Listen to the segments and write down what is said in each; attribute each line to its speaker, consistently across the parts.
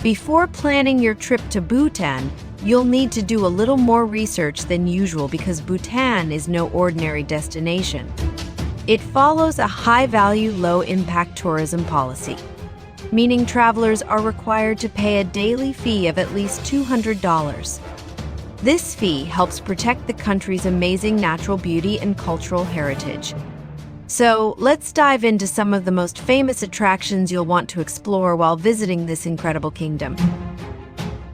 Speaker 1: Before planning your trip to Bhutan, you'll need to do a little more research than usual because Bhutan is no ordinary destination. It follows a high-value, low-impact tourism policy, meaning travelers are required to pay a daily fee of at least $200. This fee helps protect the country's amazing natural beauty and cultural heritage. So, let's dive into some of the most famous attractions you'll want to explore while visiting this incredible kingdom.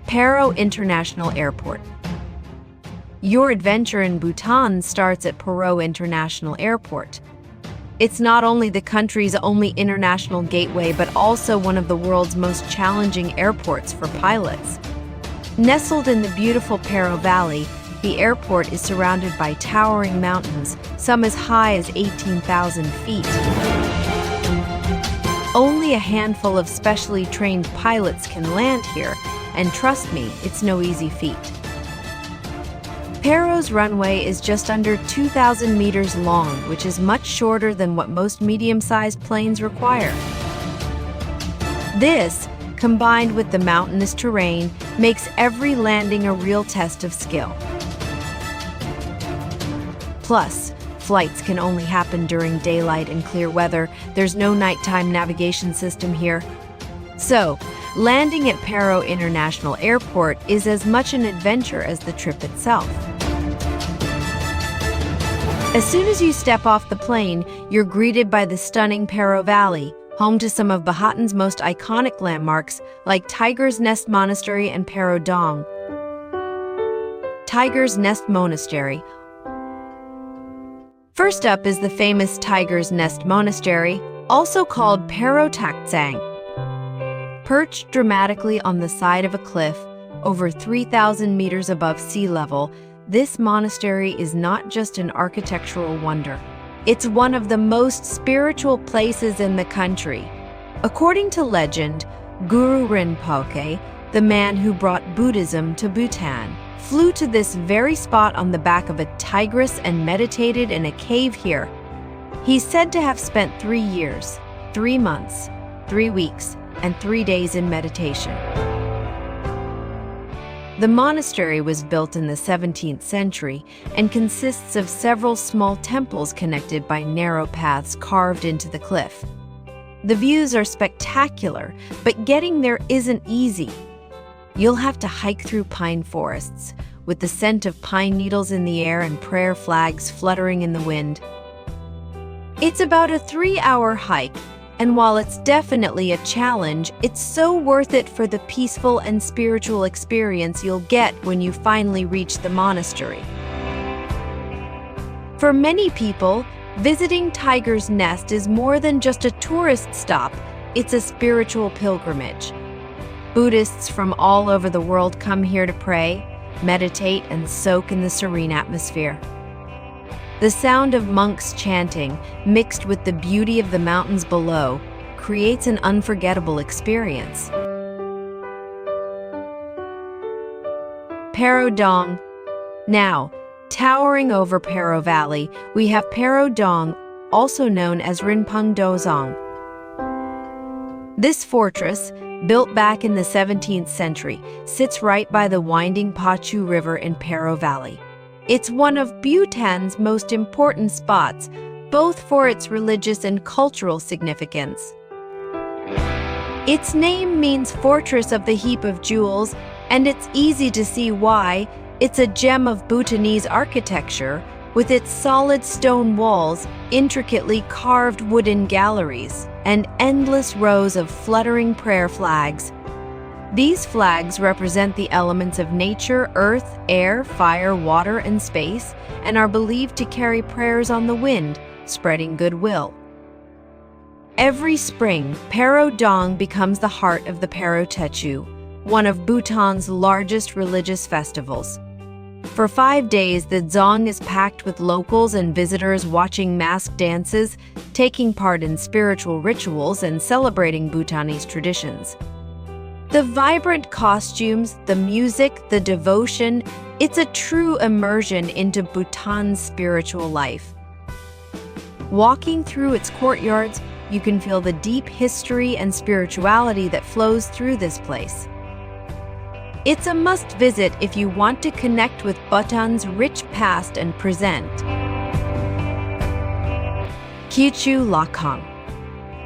Speaker 1: Paro International Airport. Your adventure in Bhutan starts at Paro International Airport. It's not only the country's only international gateway, but also one of the world's most challenging airports for pilots. Nestled in the beautiful Paro Valley, the airport is surrounded by towering mountains, some as high as 18,000 feet. Only a handful of specially trained pilots can land here, and trust me, it's no easy feat. Paro's runway is just under 2,000 meters long, which is much shorter than what most medium-sized planes require. This, combined with the mountainous terrain, makes every landing a real test of skill. Plus, flights can only happen during daylight and clear weather. There's no nighttime navigation system here. So, landing at Paro International Airport is as much an adventure as the trip itself. As soon as you step off the plane, you're greeted by the stunning Paro Valley, home to some of Bhutan's most iconic landmarks like Tiger's Nest Monastery and Paro Dzong. Tiger's Nest Monastery. First up is the famous Tiger's Nest Monastery, also called Paro Dzong. Perched dramatically on the side of a cliff, over 3,000 meters above sea level, this monastery is not just an architectural wonder. It's one of the most spiritual places in the country. According to legend, Guru Rinpoche, the man who brought Buddhism to Bhutan, flew to this very spot on the back of a tigress and meditated in a cave here. He's said to have spent 3 years, 3 months, 3 weeks, and 3 days in meditation. The monastery was built in the 17th century and consists of several small temples connected by narrow paths carved into the cliff. The views are spectacular, but getting there isn't easy. You'll have to hike through pine forests, with the scent of pine needles in the air and prayer flags fluttering in the wind. It's about a 3-hour hike, and while it's definitely a challenge, it's so worth it for the peaceful and spiritual experience you'll get when you finally reach the monastery. For many people, visiting Tiger's Nest is more than just a tourist stop, it's a spiritual pilgrimage. Buddhists from all over the world come here to pray, meditate, and soak in the serene atmosphere. The sound of monks chanting, mixed with the beauty of the mountains below, creates an unforgettable experience. Paro Dzong. Now, towering over Paro Valley, we have Paro Dzong, also known as Rinpung Dzong. This fortress, built back in the 17th century, sits right by the winding Pachu River in Paro Valley. It's one of Bhutan's most important spots, both for its religious and cultural significance. Its name means Fortress of the Heap of Jewels, and it's easy to see why. It's a gem of Bhutanese architecture, with its solid stone walls, intricately carved wooden galleries, and endless rows of fluttering prayer flags. These flags represent the elements of nature, earth, air, fire, water, and space, and are believed to carry prayers on the wind, spreading goodwill. Every spring, Paro Dzong becomes the heart of the Paro Statue, one of Bhutan's largest religious festivals. For 5 days, the Dzong is packed with locals and visitors watching masked dances, taking part in spiritual rituals, and celebrating Bhutanese traditions. The vibrant costumes, the music, the devotion, it's a true immersion into Bhutan's spiritual life. Walking through its courtyards, you can feel the deep history and spirituality that flows through this place. It's a must-visit if you want to connect with Bhutan's rich past and present. Kichu Lakhang.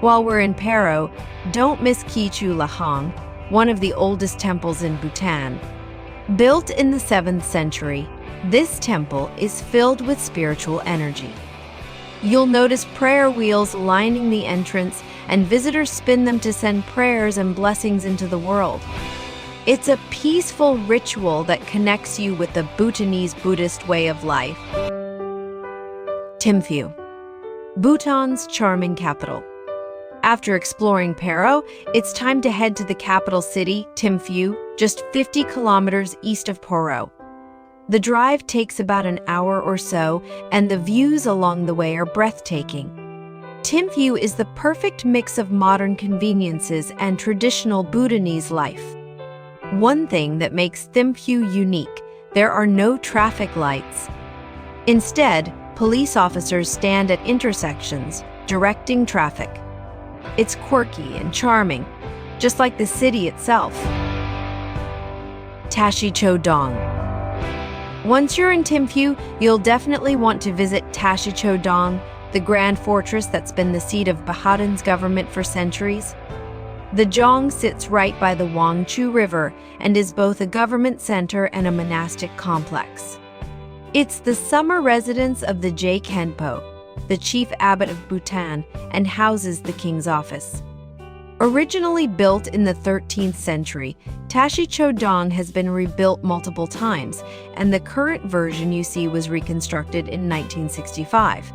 Speaker 1: While we're in Paro, don't miss Kichu Lakhang, one of the oldest temples in Bhutan. Built in the 7th century, this temple is filled with spiritual energy. You'll notice prayer wheels lining the entrance, and visitors spin them to send prayers and blessings into the world. It's a peaceful ritual that connects you with the Bhutanese Buddhist way of life. Thimphu, Bhutan's charming capital. After exploring Paro, it's time to head to the capital city, Thimphu, just 50 kilometers east of Paro. The drive takes about an hour or so, and the views along the way are breathtaking. Thimphu is the perfect mix of modern conveniences and traditional Bhutanese life. One thing that makes Thimphu unique: there are no traffic lights. Instead, police officers stand at intersections, directing traffic. It's quirky and charming, just like the city itself. Tashi Chodong. Once you're in Thimphu, you'll definitely want to visit Tashi Chodong, the grand fortress that's been the seat of Bhutan's government for centuries. The Dzong sits right by the Wangchu River and is both a government center and a monastic complex. It's the summer residence of the Je Khenpo, the chief abbot of Bhutan, and houses the king's office. Originally built in the 13th century, Tashi Chodong has been rebuilt multiple times, and the current version you see was reconstructed in 1965.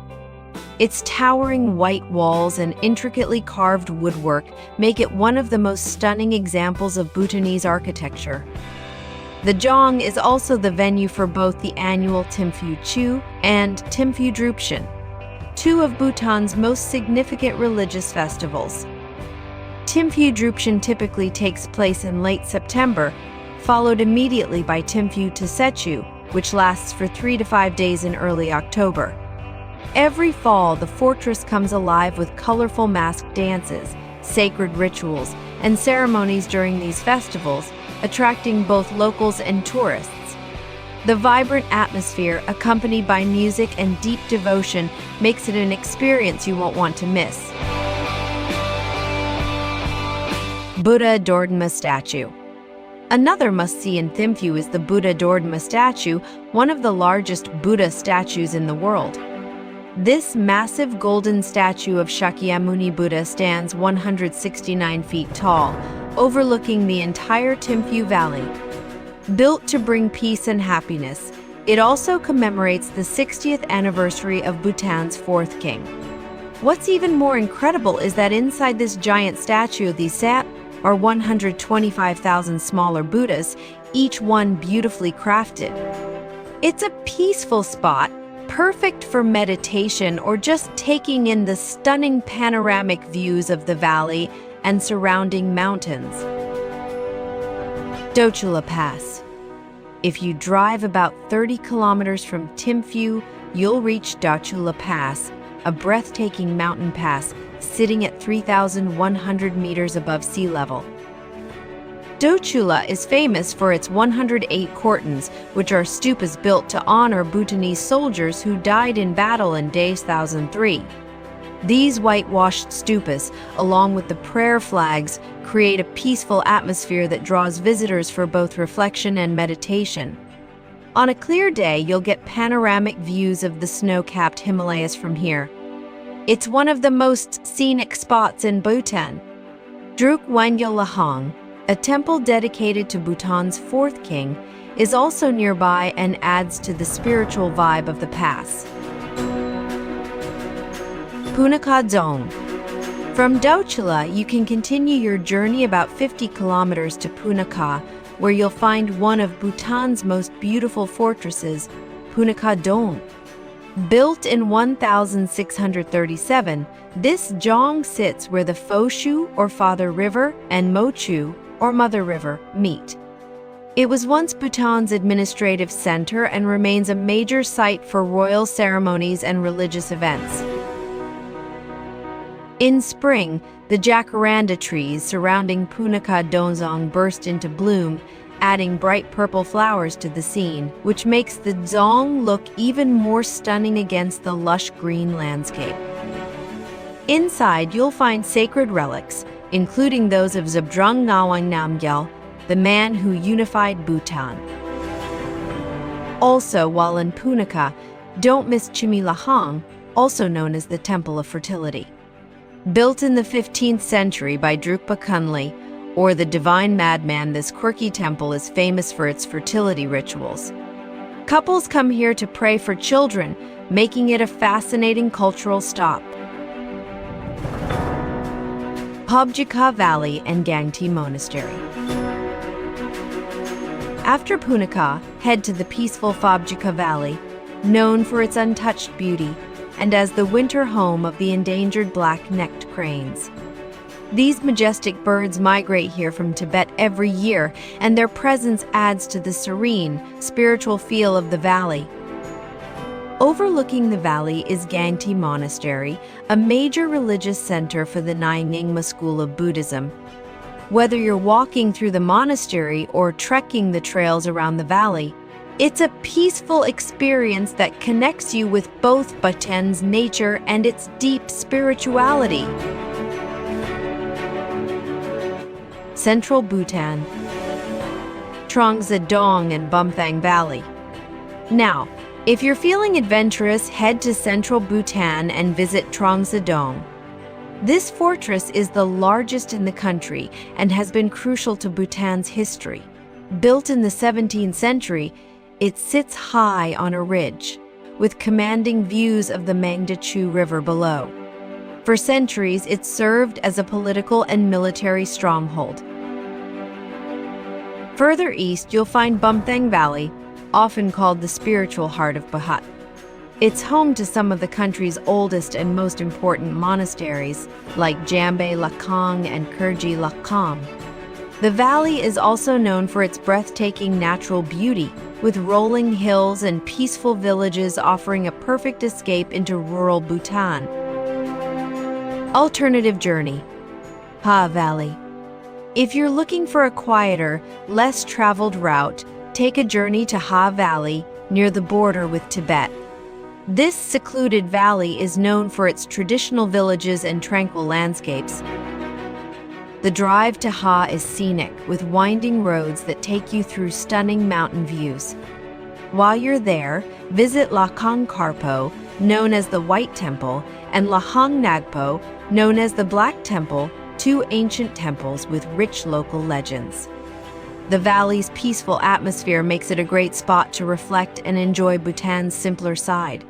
Speaker 1: Its towering white walls and intricately carved woodwork make it one of the most stunning examples of Bhutanese architecture. The Dzong is also the venue for both the annual Thimphu Chu and Thimphu Drupchen, two of Bhutan's most significant religious festivals. Thimphu Drupchen typically takes place in late September, followed immediately by Thimphu Statue, which lasts for 3 to 5 days in early October. Every fall, the fortress comes alive with colorful masked dances, sacred rituals, and ceremonies during these festivals, attracting both locals and tourists. The vibrant atmosphere, accompanied by music and deep devotion, makes it an experience you won't want to miss. Buddha Dordenma Statue. Another must-see in Thimphu is the Buddha Dordenma Statue, one of the largest Buddha statues in the world. This massive golden statue of Shakyamuni Buddha stands 169 feet tall, overlooking the entire Thimphu Valley. Built to bring peace and happiness, it also commemorates the 60th anniversary of Bhutan's 4th king. What's even more incredible is that inside this giant statue, are 125,000 smaller Buddhas, each one beautifully crafted. It's a peaceful spot, perfect for meditation or just taking in the stunning panoramic views of the valley and surrounding mountains. Dochula Pass. If you drive about 30 kilometers from Thimphu, you'll reach Dochula Pass, a breathtaking mountain pass sitting at 3,100 meters above sea level. Dochula is famous for its 108 kortons, which are stupas built to honor Bhutanese soldiers who died in battle in 2003. These whitewashed stupas, along with the prayer flags, create a peaceful atmosphere that draws visitors for both reflection and meditation. On a clear day, you'll get panoramic views of the snow-capped Himalayas from here. It's one of the most scenic spots in Bhutan. Druk Wangya Lahong, a temple dedicated to Bhutan's 4th king, is also nearby and adds to the spiritual vibe of the pass. Paro Dzong. From Dochula, you can continue your journey about 50 kilometers to Paro, where you'll find one of Bhutan's most beautiful fortresses, Paro Dzong. Built in 1637, this Dzong sits where the Phoshu, or Father River, and Mochu, or Mother River, meet. It was once Bhutan's administrative center and remains a major site for royal ceremonies and religious events. In spring, the jacaranda trees surrounding Paro Dzong burst into bloom, adding bright purple flowers to the scene, which makes the Dzong look even more stunning against the lush green landscape. Inside, you'll find sacred relics, including those of Zhabdrung Ngawang Namgyal, the man who unified Bhutan. Also, while in Punakha, don't miss Chimilahang, also known as the Temple of Fertility. Built in the 15th century by Drukpa Kunli, or the Divine Madman, this quirky temple is famous for its fertility rituals. Couples come here to pray for children, making it a fascinating cultural stop. Phobjikha Valley and Gangti Monastery. After Punakha, head to the peaceful Phobjikha Valley, known for its untouched beauty and as the winter home of the endangered black-necked cranes. These majestic birds migrate here from Tibet every year, and their presence adds to the serene, spiritual feel of the valley. Overlooking the valley is Gangti Monastery, a major religious center for the Nyingma school of Buddhism. Whether you're walking through the monastery or trekking the trails around the valley, it's a peaceful experience that connects you with both Bhutan's nature and its deep spirituality. Central Bhutan, Trongsa Dong and Bumthang Valley. Now, if you're feeling adventurous, head to Central Bhutan and visit Trongsa Dong. This fortress is the largest in the country and has been crucial to Bhutan's history. Built in the 17th century, it sits high on a ridge, with commanding views of the Mangdechu River below. For centuries, it served as a political and military stronghold. Further east, you'll find Bumthang Valley, often called the spiritual heart of Bhutan. It's home to some of the country's oldest and most important monasteries, like Jambe Lakang and Kurji Lakam. The valley is also known for its breathtaking natural beauty, with rolling hills and peaceful villages offering a perfect escape into rural Bhutan. Alternative journey. Ha Valley. If you're looking for a quieter, less traveled route, take a journey to Ha Valley, near the border with Tibet. This secluded valley is known for its traditional villages and tranquil landscapes. The drive to Ha is scenic, with winding roads that take you through stunning mountain views. While you're there, visit Lakang Karpo, known as the White Temple, and Lahang Nagpo, known as the Black Temple, two ancient temples with rich local legends. The valley's peaceful atmosphere makes it a great spot to reflect and enjoy Bhutan's simpler side.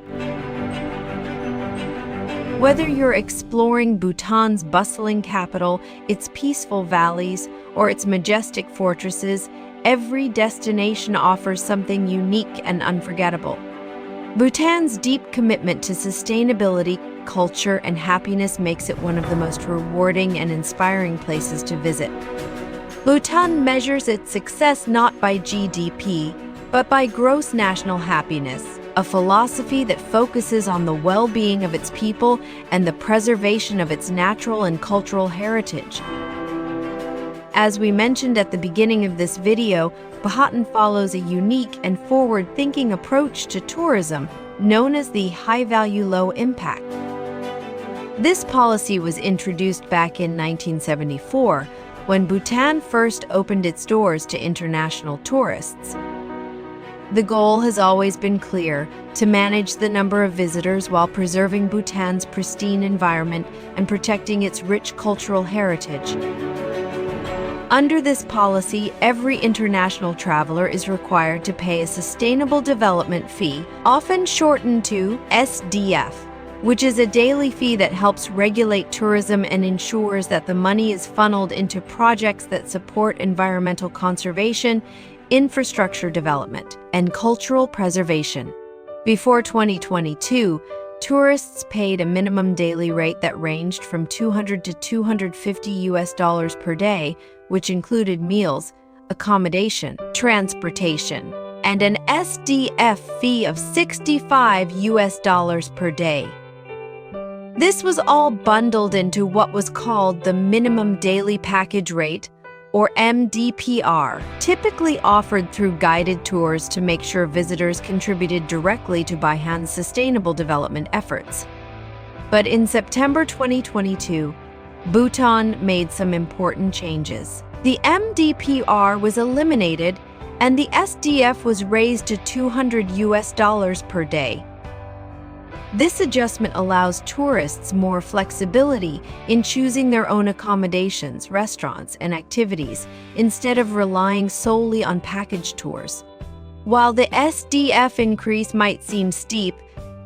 Speaker 1: Whether you're exploring Bhutan's bustling capital, its peaceful valleys, or its majestic fortresses, every destination offers something unique and unforgettable. Bhutan's deep commitment to sustainability, culture, and happiness makes it one of the most rewarding and inspiring places to visit. Bhutan measures its success not by GDP, but by gross national happiness, a philosophy that focuses on the well-being of its people and the preservation of its natural and cultural heritage. As we mentioned at the beginning of this video, Bhutan follows a unique and forward-thinking approach to tourism, known as the high-value, low-impact. This policy was introduced back in 1974, when Bhutan first opened its doors to international tourists. The goal has always been clear: to manage the number of visitors while preserving Bhutan's pristine environment and protecting its rich cultural heritage. Under this policy, every international traveler is required to pay a Sustainable Development Fee, often shortened to SDF, which is a daily fee that helps regulate tourism and ensures that the money is funneled into projects that support environmental conservation, infrastructure development, and cultural preservation. Before 2022, tourists paid a minimum daily rate that ranged from $200 to $250 per day, which included meals, accommodation, transportation, and an SDF fee of $65 per day. This was all bundled into what was called the minimum daily package rate, or MDPR, typically offered through guided tours to make sure visitors contributed directly to Bhutan's sustainable development efforts. But in September 2022, Bhutan made some important changes. The MDPR was eliminated and the SDF was raised to $200 per day. This adjustment allows tourists more flexibility in choosing their own accommodations, restaurants, and activities instead of relying solely on package tours. While the SDF increase might seem steep,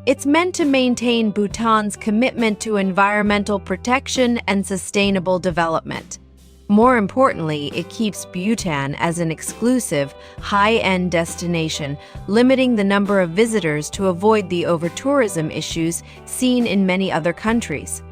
Speaker 1: it's meant to maintain Bhutan's commitment to environmental protection and sustainable development. More importantly, it keeps Bhutan as an exclusive, high-end destination, limiting the number of visitors to avoid the over-tourism issues seen in many other countries.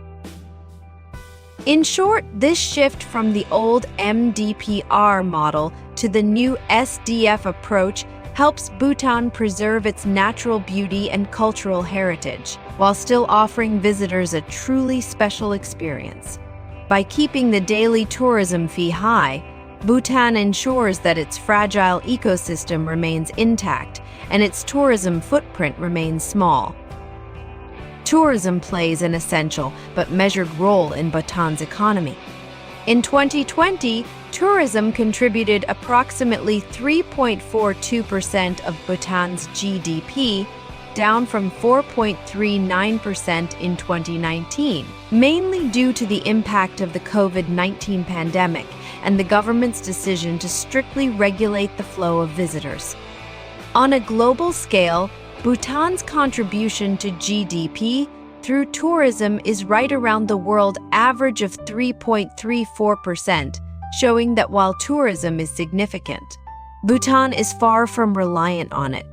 Speaker 1: In short, this shift from the old MDPR model to the new SDF approach helps Bhutan preserve its natural beauty and cultural heritage, while still offering visitors a truly special experience. By keeping the daily tourism fee high, Bhutan ensures that its fragile ecosystem remains intact and its tourism footprint remains small. Tourism plays an essential but measured role in Bhutan's economy. In 2020, tourism contributed approximately 3.42% of Bhutan's GDP, down from 4.39% in 2019, mainly due to the impact of the COVID-19 pandemic and the government's decision to strictly regulate the flow of visitors. On a global scale, Bhutan's contribution to GDP through tourism is right around the world average of 3.34%, showing that while tourism is significant, Bhutan is far from reliant on it.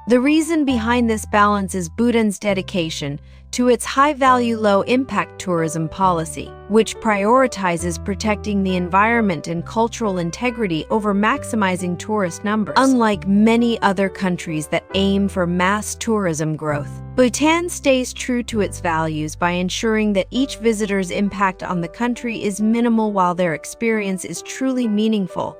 Speaker 1: The reason behind this balance is Bhutan's dedication to its high-value, low-impact tourism policy, which prioritizes protecting the environment and cultural integrity over maximizing tourist numbers. Unlike many other countries that aim for mass tourism growth, Bhutan stays true to its values by ensuring that each visitor's impact on the country is minimal while their experience is truly meaningful.